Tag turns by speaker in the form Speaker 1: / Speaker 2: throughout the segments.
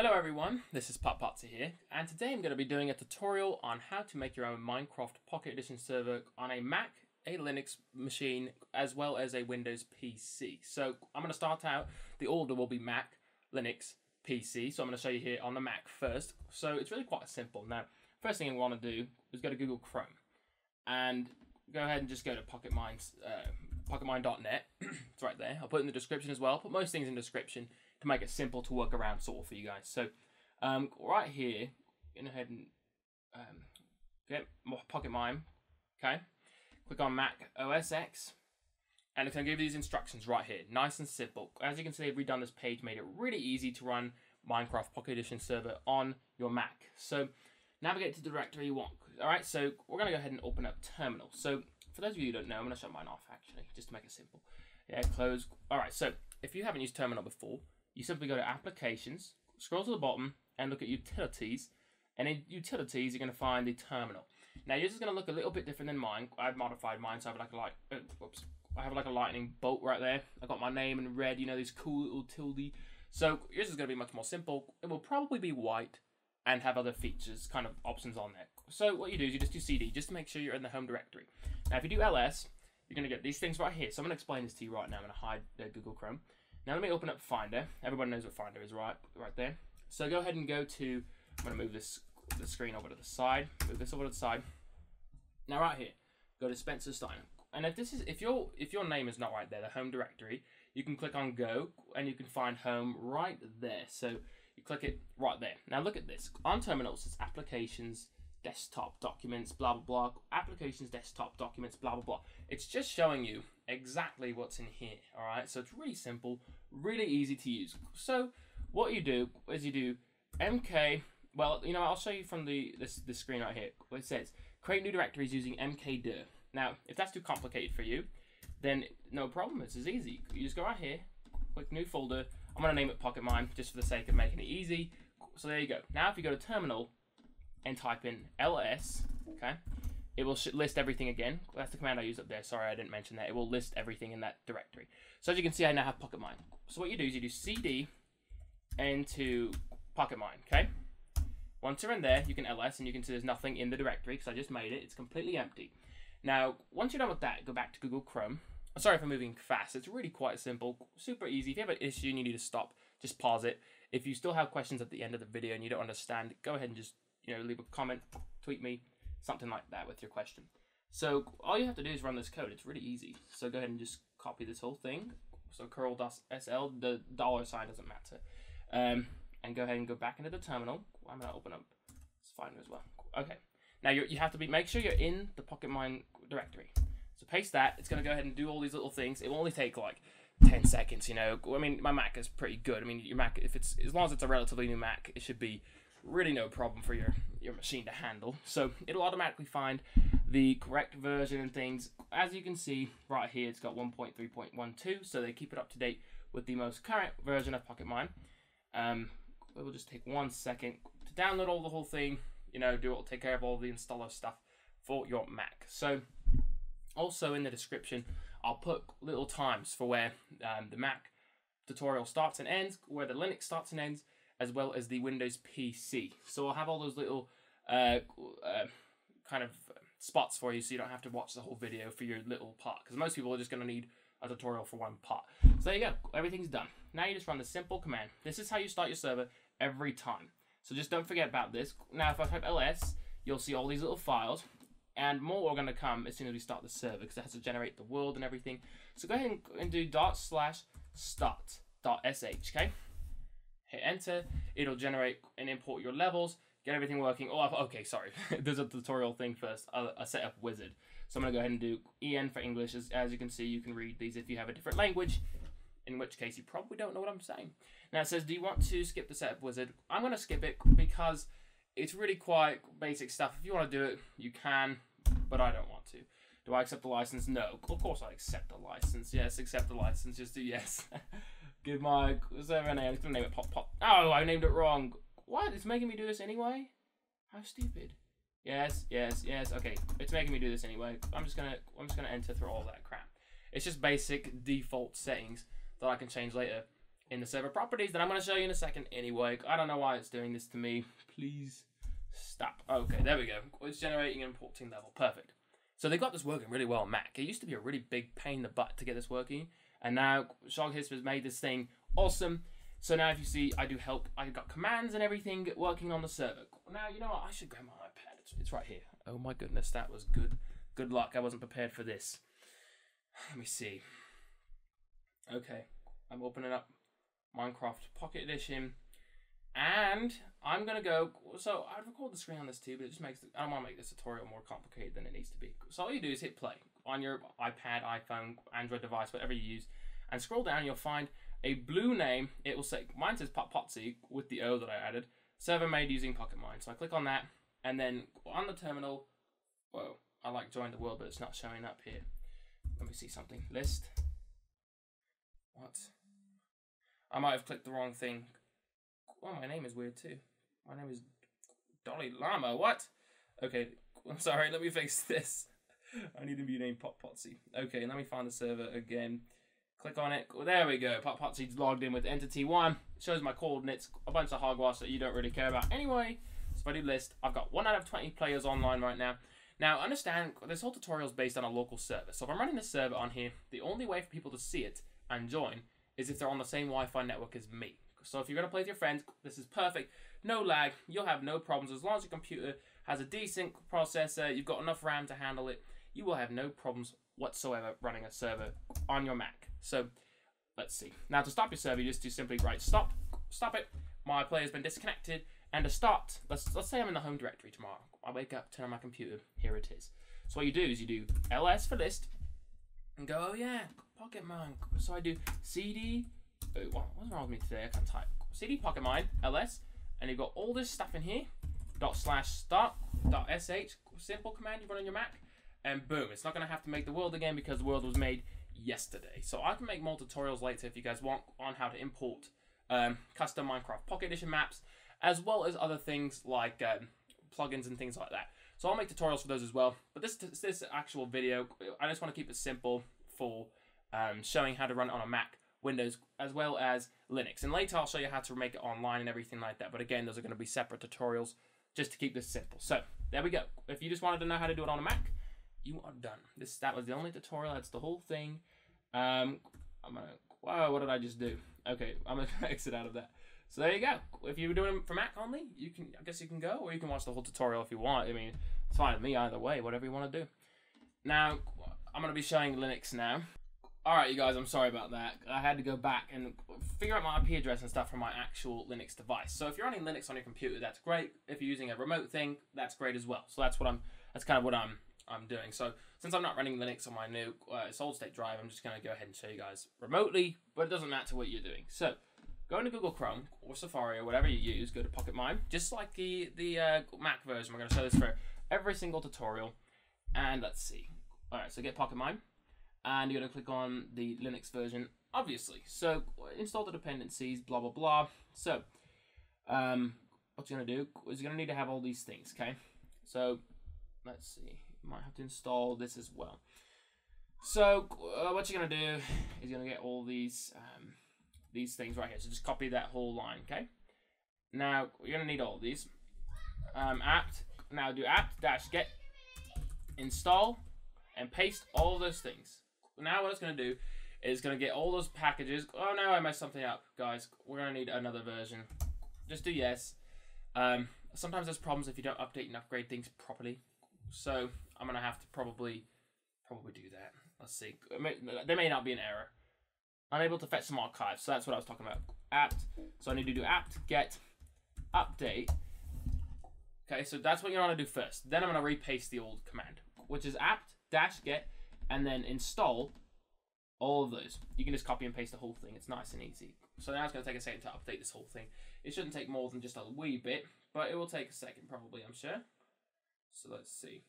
Speaker 1: Hello everyone, this is potpotsie here, and today I'm going to be doing a tutorial on how to make your own Minecraft Pocket Edition server on a Mac, a Linux machine, as well as a Windows PC. So I'm going to start out, the order will be Mac, Linux, PC, so I'm going to show you here on the Mac first. So it's really quite simple. Now, first thing I want to do is go to Google Chrome, and go ahead and just go to pocketmine.net, it's right there. I'll put it in the description as well, put most things in the description to make it simple to work around sort of for you guys. So right here, go ahead and get PocketMine, okay? Click on Mac OS X, and it's going to give you these instructions right here. Nice and simple. As you can see, I've redone this page, made it really easy to run Minecraft Pocket Edition server on your Mac. So navigate to the directory you want. All right, so we're going to go ahead and open up Terminal. So for those of you who don't know, I'm going to shut mine off actually, just to make it simple. Yeah, close. All right, so if you haven't used Terminal before, you simply go to Applications, scroll to the bottom, and look at Utilities. And in Utilities, you're going to find the Terminal. Now, yours is going to look a little bit different than mine. I've modified mine, so I have like a lightning bolt right there. I got my name in red, you know, these cool little tilde. So yours is going to be much more simple. It will probably be white and have other features, kind of options on there. So what you do is you just do CD, just to make sure you're in the home directory. Now, if you do ls, you're going to get these things right here. So I'm going to explain this to you right now. I'm going to hide Google Chrome. Now let me open up Finder. Everybody knows what Finder is, right there. So go ahead and go to, I'm going to move the screen over to the side, move this over to the side. Now right here, go to Spencer Steiner. And if your name is not right there, the home directory, you can click on Go, and you can find home right there. So you click it right there. Now look at this. On Terminal, it says Applications, Desktop, Documents, blah, blah, blah. Applications, Desktop, Documents, blah, blah, blah. It's just showing you exactly what's in here, all right? So it's really simple, really easy to use. So what you do is you do MK, well, you know, I'll show you from this screen right here. It says, create new directories using mkdir. Now, if that's too complicated for you, then no problem, it's as easy. You just go right here, click new folder. I'm gonna name it PocketMine just for the sake of making it easy. So there you go. Now if you go to Terminal and type in ls, okay, it will list everything again. That's the command I used up there. Sorry, I didn't mention that. It will list everything in that directory. So as you can see, I now have PocketMine. So what you do is you do cd into PocketMine, okay? Once you're in there, you can ls, and you can see there's nothing in the directory because I just made it. It's completely empty. Now, once you're done with that, go back to Google Chrome. Sorry for moving fast. It's really quite simple, super easy. If you have an issue and you need to stop, just pause it. If you still have questions at the end of the video and you don't understand, go ahead and just, you know, leave a comment, tweet me, something like that with your question. So all you have to do is run this code. It's really easy. So go ahead and just copy this whole thing. So curl.sl, the $sign doesn't matter. And go ahead and go back into the terminal. I'm gonna open up Finder as well. Okay. Now you have to make sure you're in the PocketMine directory. So paste that. It's gonna go ahead and do all these little things. It will only take like 10 seconds. You know, I mean, my Mac is pretty good. I mean, your Mac, as long as it's a relatively new Mac, it should be really no problem for your machine to handle. So it'll automatically find the correct version and things. As you can see right here, it's got 1.3.12, so they keep it up to date with the most current version of PocketMine. It will just take 1 second to download the whole thing. You know, take care of all the installer stuff for your Mac. So also in the description, I'll put little times for where the Mac tutorial starts and ends, where the Linux starts and ends, as well as the Windows PC. So I'll have all those little kind of spots for you, so you don't have to watch the whole video for your little part, because most people are just going to need a tutorial for one part. So there you go, everything's done. Now you just run the simple command. This is how you start your server every time. So just don't forget about this. Now if I type ls, you'll see all these little files, and more are going to come as soon as we start the server, because it has to generate the world and everything. So go ahead and do /start.sh, okay? Hit enter, it'll generate and import your levels, get everything working. Oh, okay, sorry. There's a tutorial thing first, a setup wizard. So I'm gonna go ahead and do EN for English. As you can see, you can read these if you have a different language, in which case you probably don't know what I'm saying. Now it says, do you want to skip the setup wizard? I'm gonna skip it because it's really quite basic stuff. If you wanna do it, you can, but I don't want to. Do I accept the license? No, of course I accept the license. Yes, accept the license, just do yes. Give my server name. I'm gonna name it Pop. Oh, I named it wrong. What? It's making me do this anyway? How stupid. Yes. Okay, it's making me do this anyway. I'm just gonna enter through all that crap. It's just basic default settings that I can change later in the server properties that I'm going to show you in a second anyway. I don't know why it's doing this to me. Please stop. Okay, there we go. It's generating and importing level. Perfect. So they got this working really well on Mac. It used to be a really big pain in the butt to get this working. And now Shoghisp has made this thing awesome. So now if you see, I do help. I've got commands and everything working on the server. Now, you know what? I should grab my iPad. It's right here. Oh my goodness, that was good. Good luck. I wasn't prepared for this. Let me see. Okay, I'm opening up Minecraft Pocket Edition. And I'm going to go, so I'd record the screen on this too, but it just makes, I don't want to make this tutorial more complicated than it needs to be. So all you do is hit play on your iPad, iPhone, Android device, whatever you use, and scroll down, you'll find a blue name. It will say, mine says potpotsie with the O that I added, server made using PocketMine. So I click on that, and then on the terminal, whoa, I like join the world, but it's not showing up here. Let me see something. List. What? I might have clicked the wrong thing. Oh, my name is weird too. My name is Dolly Llama. What? Okay, I'm sorry. Let me fix this. I need to be named potpotsie. Okay, let me find the server again. Click on it. Well, there we go. Potpotsie's logged in with entity 1. It shows my coordinates. A bunch of hogwash that you don't really care about anyway. So if I do list, I've got 1 out of 20 players online right now. Now, understand, this whole tutorial is based on a local server. So if I'm running this server on here, the only way for people to see it and join is if they're on the same Wi-Fi network as me. So if you're going to play with your friends, this is perfect. No lag. You'll have no problems. As long as your computer has a decent processor, you've got enough RAM to handle it, you will have no problems whatsoever running a server on your Mac. So let's see. Now to stop your server, you just do simply write stop it. My player's been disconnected. And to start, let's say I'm in the home directory tomorrow. I wake up, turn on my computer, here it is. So what you do is you do ls for list, and go, oh yeah, PocketMine. So I do cd, what's wrong with me today? I can't type. cd PocketMine, ls, and you've got all this stuff in here, /start.sh, simple command you run on your Mac, and boom, it's not going to have to make the world again because the world was made yesterday. So I can make more tutorials later if you guys want on how to import custom Minecraft Pocket Edition maps, as well as other things like plugins and things like that. So I'll make tutorials for those as well. But this actual video, I just want to keep it simple for showing how to run it on a Mac, Windows, as well as Linux. And later I'll show you how to make it online and everything like that. But again, those are going to be separate tutorials just to keep this simple. So there we go. If you just wanted to know how to do it on a Mac, you are done. That was the only tutorial. That's the whole thing. Wow, what did I just do? Okay, I'm gonna exit out of that. So there you go. If you were doing it for Mac only, I guess you can go, or you can watch the whole tutorial if you want. I mean, it's fine with me either way, whatever you want to do. Now, I'm going to be showing Linux now. Alright, you guys, I'm sorry about that. I had to go back and figure out my IP address and stuff from my actual Linux device. So if you're running Linux on your computer, that's great. If you're using a remote thing, that's great as well. So that's kind of what I'm doing. So since I'm not running Linux on my new solid state drive, I'm just going to go ahead and show you guys remotely, but it doesn't matter what you're doing. So go into Google Chrome or Safari or whatever you use, go to PocketMine, just like the Mac version. We're going to show this for every single tutorial. And let's see. Alright, so get PocketMine, and you're going to click on the Linux version, obviously. So install the dependencies, blah, blah, blah. So what you're going to do is you're going to need to have all these things, okay? So let's see. You might have to install this as well. So what you're going to do is you're going to get all these things right here. So just copy that whole line, okay? Now, you're going to need all of these. Apt, now do apt-get install and paste all of those things. Now what it's going to do is going to get all those packages. Oh no, I messed something up, guys. We're going to need another version. Just do yes. Sometimes there's problems if you don't update and upgrade things properly. So I'm going to have to probably do that. Let's see. There may not be an error. Unable to fetch some archives. So that's what I was talking about. Apt. So I need to do apt-get update. Okay, so that's what you want to do first. Then I'm going to repaste the old command, which is apt-get, and then install all of those. You can just copy and paste the whole thing. It's nice and easy. So now it's going to take a second to update this whole thing. It shouldn't take more than just a wee bit, but it will take a second probably, I'm sure. So let's see.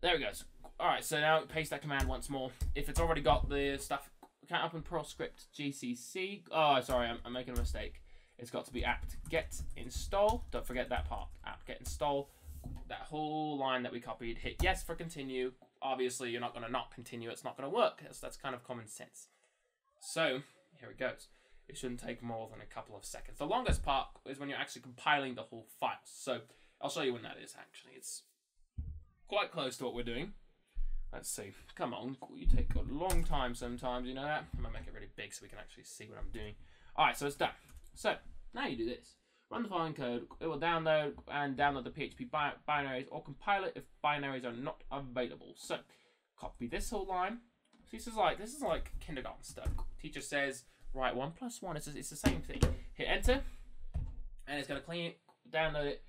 Speaker 1: There it goes. Alright, so now paste that command once more. If it's already got the stuff, can't open ProScript GCC. Oh, sorry, I'm making a mistake. It's got to be apt-get install. Don't forget that part. Apt-get install. That whole line that we copied. Hit yes for continue. Obviously, you're not going to not continue. It's not going to work. That's kind of common sense. So, here it goes. It shouldn't take more than a couple of seconds. The longest part is when you're actually compiling the whole file. So I'll show you when that is, actually. It's quite close to what we're doing. Let's see. Come on. You take a long time sometimes, you know that? I'm going to make it really big so we can actually see what I'm doing. Alright, so it's done. So, now you do this. Run the following code. It will download the PHP binaries or compile it if binaries are not available. So, copy this whole line. So this is like kindergarten stuff. Teacher says, write 1 + 1. It's the same thing. Hit enter, and it's going to clean it, download it.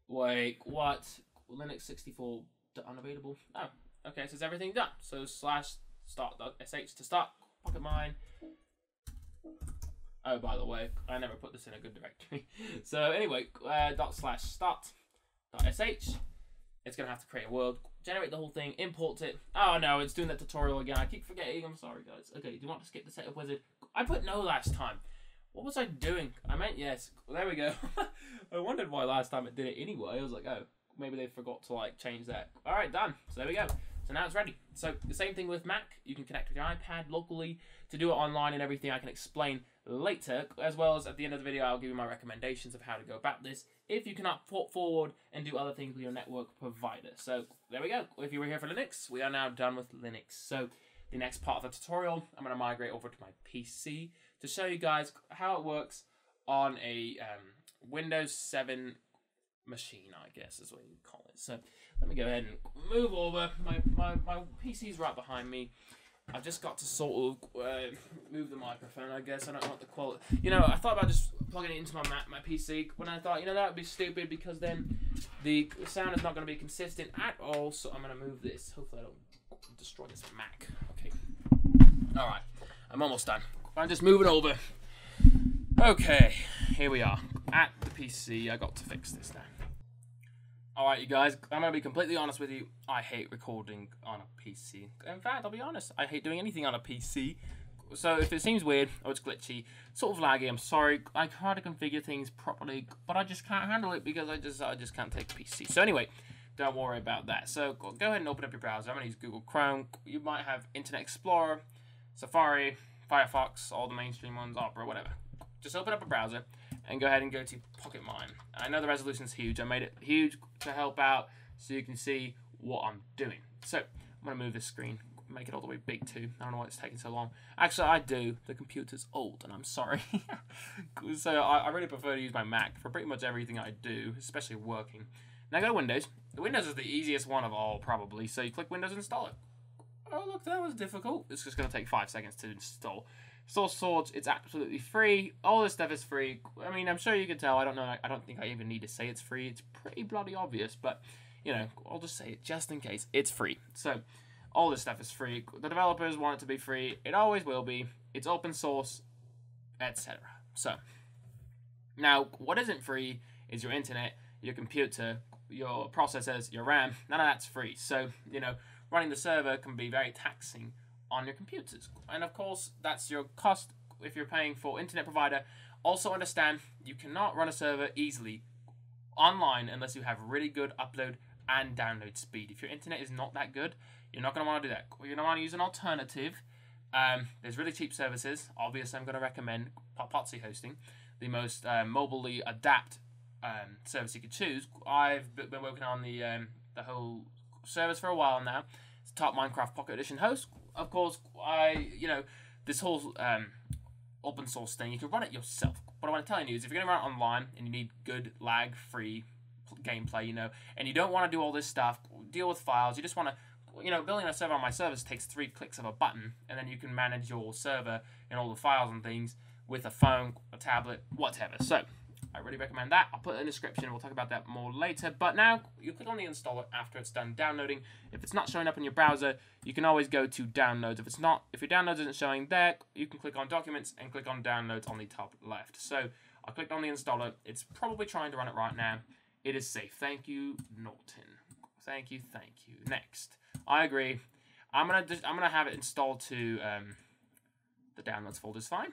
Speaker 1: Wait, what? Linux 64 unavailable? Oh, okay, so it's everything done. So /start.sh to start, pocket mine. Oh, by the way, I never put this in a good directory. So anyway, /start.sh. It's going to have to create a world, generate the whole thing, import it. Oh no, it's doing that tutorial again. I keep forgetting. I'm sorry, guys. Okay, do you want to skip the setup wizard? I put no last time. What was I doing? I meant yes. Well, there we go. I wondered why last time it did it anyway. I was like, oh, maybe they forgot to like change that. All right, done. So there we go. So now it's ready. So the same thing with Mac. You can connect with your iPad locally to do it online and everything. I can explain later, as well as at the end of the video, I'll give you my recommendations of how to go about this if you cannot port forward and do other things with your network provider. So there we go. If you were here for Linux, we are now done with Linux. So the next part of the tutorial, I'm going to migrate over to my PC to show you guys how it works on a Windows 7 machine, I guess is what you call it. So let me go ahead and move over. My PC's right behind me. I've just got to sort of move the microphone, I guess. I don't want the quality. You know, I thought about just plugging it into my PC, when I thought, you know, that would be stupid because then the sound is not going to be consistent at all. So I'm going to move this. Hopefully I don't destroy this Mac. Okay. All right. I'm almost done. I'll just move it over. Okay. Here we are. At the PC. I got to fix this now. Alright, you guys, I'm going to be completely honest with you. I hate recording on a PC. In fact, I'll be honest, I hate doing anything on a PC. So if it seems weird or it's glitchy, sort of laggy, I'm sorry. I try to configure things properly, but I just can't handle it because I just can't take a PC. So anyway, don't worry about that. So go ahead and open up your browser. I'm going to use Google Chrome. You might have Internet Explorer, Safari, Firefox, all the mainstream ones, Opera, whatever. Just open up a browser and go ahead and go to Pocket Mine. I know the resolution's huge. I made it huge to help out so you can see what I'm doing. So I'm going to move this screen, make it all the way big too. I don't know why it's taking so long. Actually, I do. The computer's old and I'm sorry. So I really prefer to use my Mac for pretty much everything I do, especially working. Now go to Windows. The Windows is the easiest one of all, probably. So you click Windows and install it. Oh, look, that was difficult. It's just going to take 5 seconds to install. Source Swords, it's absolutely free. All this stuff is free. I mean, I'm sure you can tell. I don't think I even need to say it's free. It's pretty bloody obvious, but, you know, I'll just say it just in case. It's free. So, all this stuff is free. The developers want it to be free. It always will be. It's open source, etc. So, now, what isn't free is your internet, your computer, your processors, your RAM. None of that's free. So, you know, running the server can be very taxing on your computers. And of course, that's your cost if you're paying for internet provider. Also understand, you cannot run a server easily online unless you have really good upload and download speed. If your internet is not that good, you're not going to want to do that. You're going to want to use an alternative. There's really cheap services. Obviously, I'm going to recommend potpotsie hosting, the most mobilely adapt service you could choose. I've been working on the whole service for a while now. It's top Minecraft Pocket Edition host. Of course, this whole open source thing, you can run it yourself. What I want to tell you is if you're going to run it online and you need good lag-free gameplay, you know, and you don't want to do all this stuff, deal with files, you just want to, you know, building a server on my service takes 3 clicks of a button, and then you can manage your server and all the files and things with a phone, a tablet, whatever. So, I really recommend that. I'll put it in the description. We'll talk about that more later. But now, you click on the installer after it's done downloading. If it's not showing up in your browser, you can always go to downloads. If your downloads isn't showing there, you can click on documents and click on downloads on the top left. So, I clicked on the installer. It's probably trying to run it right now. It is safe. Thank you, Norton. Thank you. Next. I agree. I'm gonna have it installed to the downloads folder. Is fine.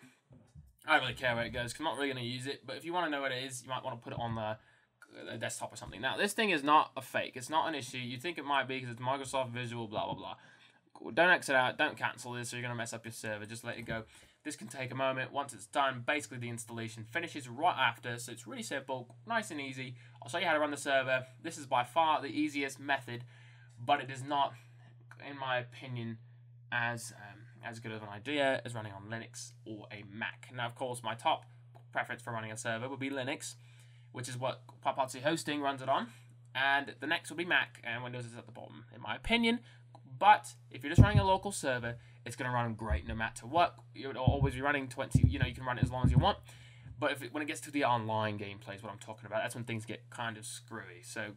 Speaker 1: I don't really care where it goes, because I'm not really going to use it, but if you want to know what it is, you might want to put it on the desktop or something. Now, this thing is not a fake. It's not an issue. You think it might be because it's Microsoft Visual, blah, blah, blah. Don't exit out. Don't cancel this, or you're going to mess up your server. Just let it go. This can take a moment. Once it's done, basically the installation finishes right after, so it's really simple, nice and easy. I'll show you how to run the server. This is by far the easiest method, but it is not, in my opinion, as good of an idea as running on Linux or a Mac. Now, of course, my top preference for running a server would be Linux, which is what potpotsie Hosting runs it on, and the next will be Mac, and Windows is at the bottom, in my opinion. But if you're just running a local server, it's going to run great no matter what. You'll always be running 20, you can run it as long as you want. But when it gets to the online gameplay is what I'm talking about, that's when things get kind of screwy. So,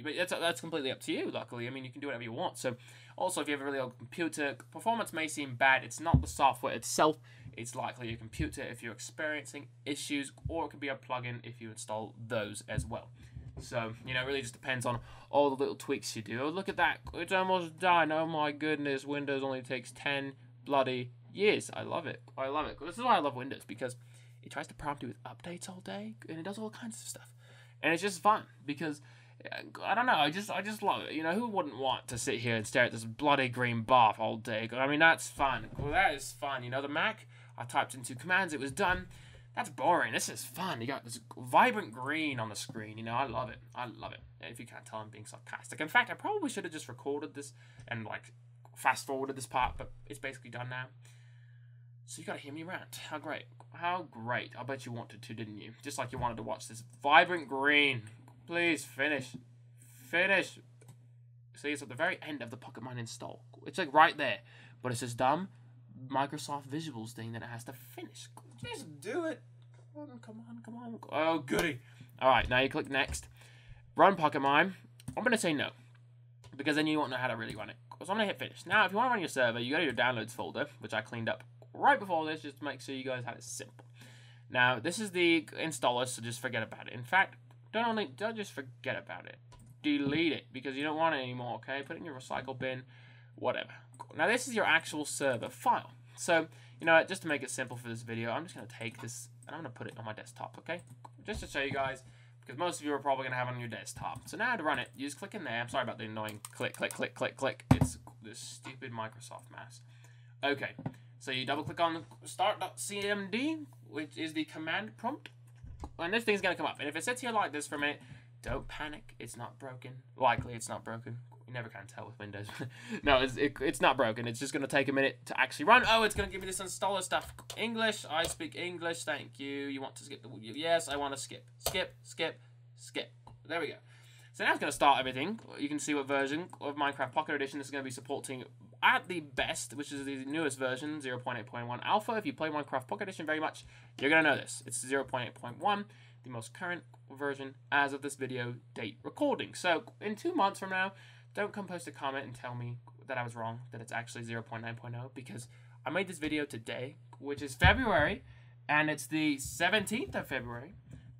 Speaker 1: but that's completely up to you, luckily. I mean, you can do whatever you want. So, also, if you have a really old computer, performance may seem bad. It's not the software itself. It's likely your computer if you're experiencing issues, or it could be a plugin if you install those as well. So, it really just depends on all the little tweaks you do. Oh, look at that. It's almost done. Oh, my goodness. Windows only takes 10 bloody years. I love it. I love it. This is why I love Windows, because it tries to prompt you with updates all day, and it does all kinds of stuff. And it's just fun, because, I don't know, I just love it. Who wouldn't want to sit here and stare at this bloody green bar all day? I mean, that's fun. Well, that is fun. The Mac, I typed in 2 commands. It was done. That's boring. This is fun. You got this vibrant green on the screen. I love it. I love it. If you can't tell, I'm being sarcastic. In fact, I probably should have just recorded this and, fast forwarded this part, but it's basically done now. So you got to hear me rant. How great. How great. I bet you wanted to, didn't you? Just like you wanted to watch this vibrant green. Please, finish. Finish. See, it's at the very end of the Pocket install. It's right there. But it's this dumb Microsoft Visuals thing that it has to finish. Just do it. Come on. Oh, goody. All right, now you click next. Run Pocket Mine. I'm going to say no, because then you won't know how to really run it. So I'm going to hit finish. Now, if you want to run your server, you go to your downloads folder, which I cleaned up right before this, just to make sure you guys had it simple. Now, this is the installer, so just forget about it. In fact, don't just forget about it. Delete it, because you don't want it anymore, okay? Put it in your recycle bin, whatever. Now, this is your actual server file. So, just to make it simple for this video, I'm just going to take this, and I'm going to put it on my desktop, okay? Just to show you guys, because most of you are probably going to have it on your desktop. So now to run it, you just click in there. I'm sorry about the annoying click. It's this stupid Microsoft mouse. Okay, so you double click on start.cmd, which is the command prompt, and this thing's going to come up. And if it sits here like this for a minute, don't panic. It's not broken. Likely it's not broken. You never can tell with Windows. No, it's not broken. It's just going to take a minute to actually run. Oh, it's going to give me this installer stuff. English. I speak English. Thank you. You want to skip the... Yes, I want to skip. Skip. There we go. So now it's going to start everything. You can see what version of Minecraft Pocket Edition this is going to be supporting at the best, which is the newest version, 0.8.1 Alpha. If you play Minecraft Pocket Edition very much, you're going to know this. It's 0.8.1, the most current version as of this video date recording. So in 2 months from now, don't come post a comment and tell me that I was wrong, that it's actually 0.9.0, because I made this video today, which is February, and it's the 17th of February,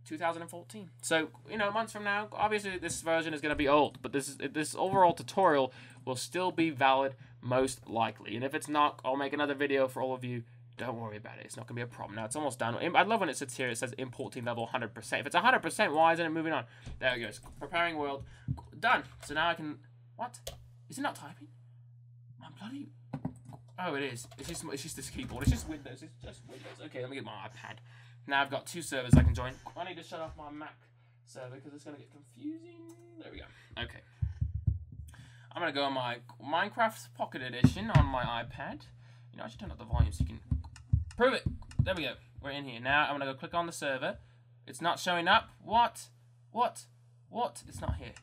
Speaker 1: 2014. So, months from now, obviously this version is going to be old, but this overall tutorial will still be valid most likely. And if it's not, I'll make another video for all of you. Don't worry about it. It's not going to be a problem. Now, it's almost done. I love when it sits here. It says import team level 100%. If it's 100%, why isn't it moving on? There it goes. Preparing world. Done. So now I can... What? Is it not typing? I'm bloody... Oh, it is. It's just this keyboard. It's just Windows. It's just Windows. Okay, let me get my iPad. Now I've got 2 servers I can join. I need to shut off my Mac server because it's going to get confusing. There we go. Okay. I'm going to go on my Minecraft Pocket Edition on my iPad. I should turn up the volume so you can... Prove it. There we go. We're in here. Now I'm going to go click on the server. It's not showing up. What? It's not here.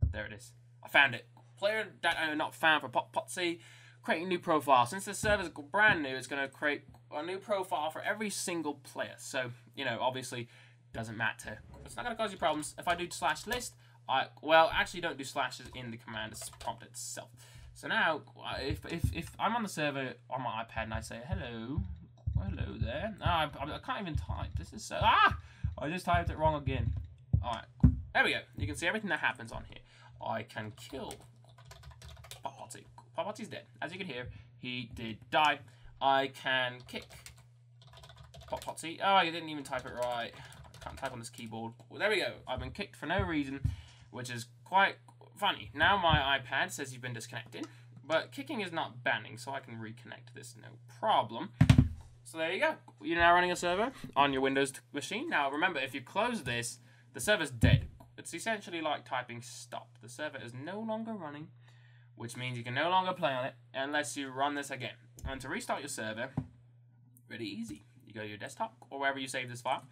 Speaker 1: There it is. I found it. Player data not found for potpotsie. Create a new profile. Since the server's brand new, it's going to create a new profile for every single player. So, obviously, doesn't matter. It's not going to cause you problems. If I do /list, well, actually don't do slashes in the command prompt itself. So now, if I'm on the server on my iPad and I say, hello there. No, I can't even type. This is so... I just typed it wrong again. Alright, there we go. You can see everything that happens on here. I can kill potpotsie. Potpotsie's dead. As you can hear, he did die. I can kick potpotsie. Oh, you didn't even type it right. I can't type on this keyboard. Well, there we go. I've been kicked for no reason, which is quite funny. Now my iPad says you've been disconnected, But kicking is not banning, so I can reconnect this no problem. So there you go. You're now running a server on your Windows machine. Now remember, if you close this, the server's dead. It's essentially like typing stop. The server is no longer running, which means you can no longer play on it unless you run this again. And to restart your server, really easy. You go to your desktop or wherever you save this file,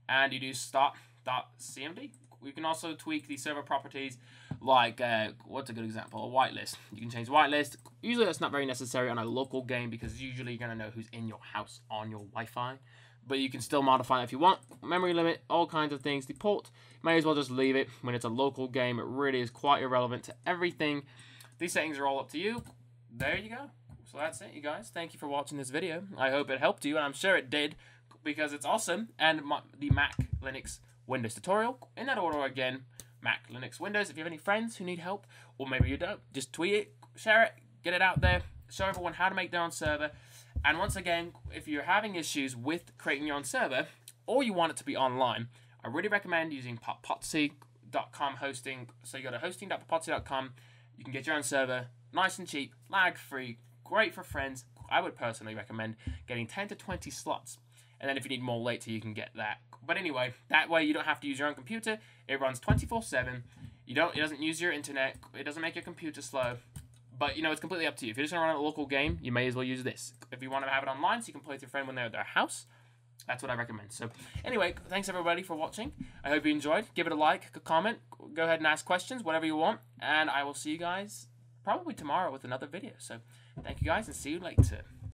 Speaker 1: and you do start.cmd. You can also tweak the server properties, like, what's a good example? A whitelist. You can change whitelist. Usually that's not very necessary on a local game because usually you're going to know who's in your house on your Wi-Fi. But you can still modify it if you want. Memory limit, all kinds of things. The port, may as well just leave it. When it's a local game, it really is quite irrelevant to everything. These settings are all up to you. There you go. So that's it, you guys. Thank you for watching this video. I hope it helped you, and I'm sure it did, because it's awesome. And the Mac, Linux, Windows tutorial, in that order again, Mac, Linux, Windows. If you have any friends who need help, or maybe you don't, just tweet it, share it, get it out there, show everyone how to make their own server. And once again, if you're having issues with creating your own server, or you want it to be online, I really recommend using potpotsie.com hosting. So you go to hosting.potpotsie.com, you can get your own server, nice and cheap, lag-free, great for friends. I would personally recommend getting 10 to 20 slots. And then if you need more later, you can get that. But anyway, that way you don't have to use your own computer. It runs 24/7. It doesn't use your internet. It doesn't make your computer slow. But, you know, it's completely up to you. If you're just going to run a local game, you may as well use this. If you want to have it online so you can play with your friend when they're at their house, that's what I recommend. So, anyway, thanks everybody for watching. I hope you enjoyed. Give it a like, a comment. Go ahead and ask questions, whatever you want. And I will see you guys probably tomorrow with another video. So, thank you guys and see you later.